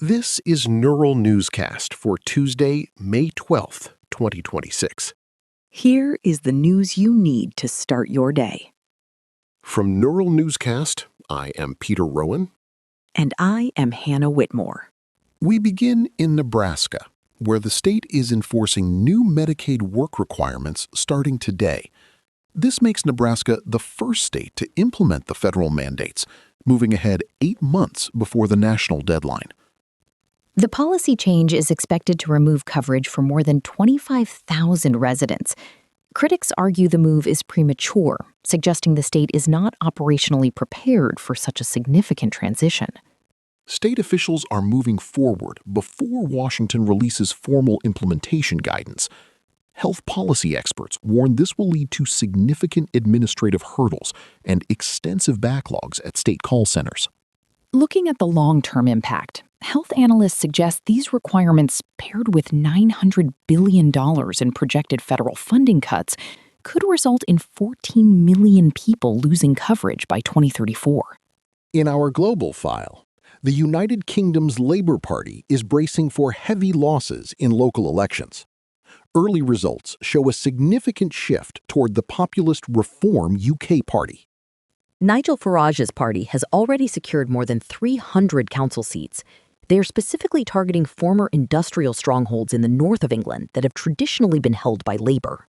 This is Neural Newscast for Tuesday, May 12th, 2026. Here is the news you need to start your day. From Neural Newscast, I am Peter Rowan. And I am Hannah Whitmore. We begin in Nebraska, where the state is enforcing new Medicaid work requirements starting today. This makes Nebraska the first state to implement the federal mandates, moving ahead 8 months before the national deadline. The policy change is expected to remove coverage for more than 25,000 residents. Critics argue the move is premature, suggesting the state is not operationally prepared for such a significant transition. State officials are moving forward before Washington releases formal implementation guidance. Health policy experts warn this will lead to significant administrative hurdles and extensive backlogs at state call centers. Looking at the long-term impact, health analysts suggest these requirements, paired with $900 billion in projected federal funding cuts, could result in 14 million people losing coverage by 2034. In our global file, the United Kingdom's Labour Party is bracing for heavy losses in local elections. Early results show a significant shift toward the populist Reform UK Party. Nigel Farage's party has already secured more than 300 council seats. They are specifically targeting former industrial strongholds in the north of England that have traditionally been held by Labour.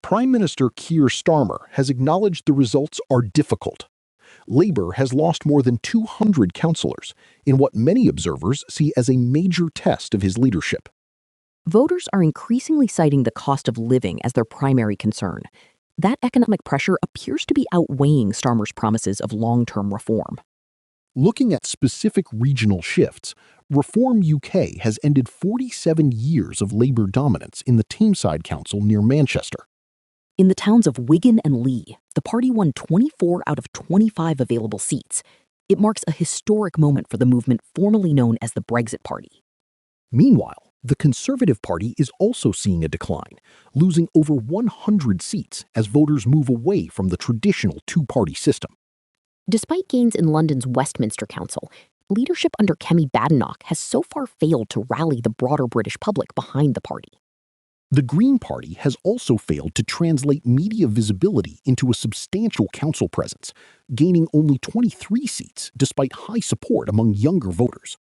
Prime Minister Keir Starmer has acknowledged the results are difficult. Labour has lost more than 200 councillors in what many observers see as a major test of his leadership. Voters are increasingly citing the cost of living as their primary concern. That economic pressure appears to be outweighing Starmer's promises of long-term reform. Looking at specific regional shifts, Reform UK has ended 47 years of Labour dominance in the Tameside Council near Manchester. In the towns of Wigan and Lee, the party won 24 out of 25 available seats. It marks a historic moment for the movement formerly known as the Brexit Party. Meanwhile, the Conservative Party is also seeing a decline, losing over 100 seats as voters move away from the traditional two-party system. Despite gains in London's Westminster Council, leadership under Kemi Badenoch has so far failed to rally the broader British public behind the party. The Green Party has also failed to translate media visibility into a substantial council presence, gaining only 23 seats despite high support among younger voters.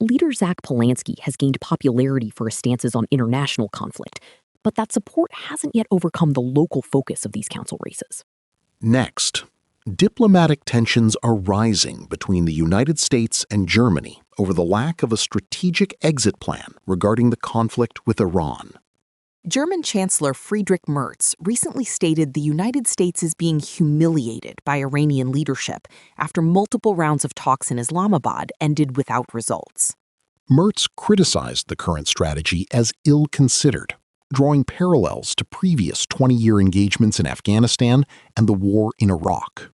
Leader Zach Polanski has gained popularity for his stances on international conflict, but that support hasn't yet overcome the local focus of these council races. Next, diplomatic tensions are rising between the United States and Germany over the lack of a strategic exit plan regarding the conflict with Iran. German Chancellor Friedrich Merz recently stated the United States is being humiliated by Iranian leadership after multiple rounds of talks in Islamabad ended without results. Merz criticized the current strategy as ill-considered, drawing parallels to previous 20-year engagements in Afghanistan and the war in Iraq.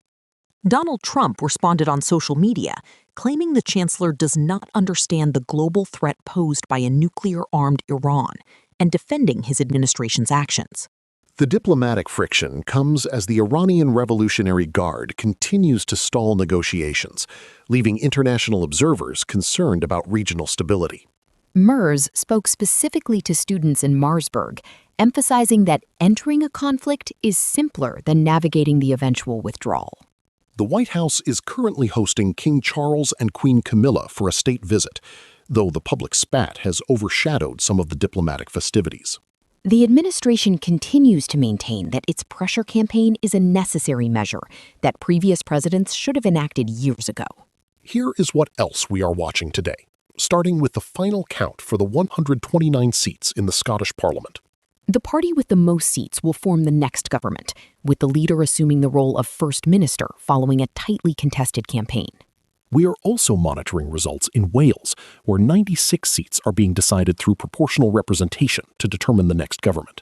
Donald Trump responded on social media, claiming the chancellor does not understand the global threat posed by a nuclear-armed Iran and defending his administration's actions. The diplomatic friction comes as the Iranian Revolutionary Guard continues to stall negotiations, leaving international observers concerned about regional stability. Merz spoke specifically to students in Marsburg, emphasizing that entering a conflict is simpler than navigating the eventual withdrawal. The White House is currently hosting King Charles and Queen Camilla for a state visit, though the public spat has overshadowed some of the diplomatic festivities. The administration continues to maintain that its pressure campaign is a necessary measure that previous presidents should have enacted years ago. Here is what else we are watching today, starting with the final count for the 129 seats in the Scottish Parliament. The party with the most seats will form the next government, with the leader assuming the role of First Minister following a tightly contested campaign. We are also monitoring results in Wales, where 96 seats are being decided through proportional representation to determine the next government.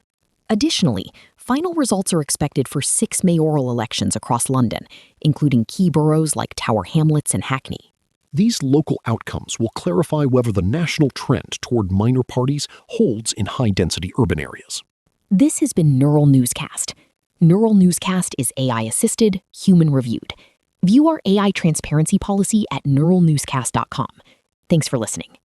Additionally, final results are expected for 6 mayoral elections across London, including key boroughs like Tower Hamlets and Hackney. These local outcomes will clarify whether the national trend toward minor parties holds in high-density urban areas. This has been Neural Newscast. Neural Newscast is AI-assisted, human-reviewed. View our AI transparency policy at neuralnewscast.com. Thanks for listening.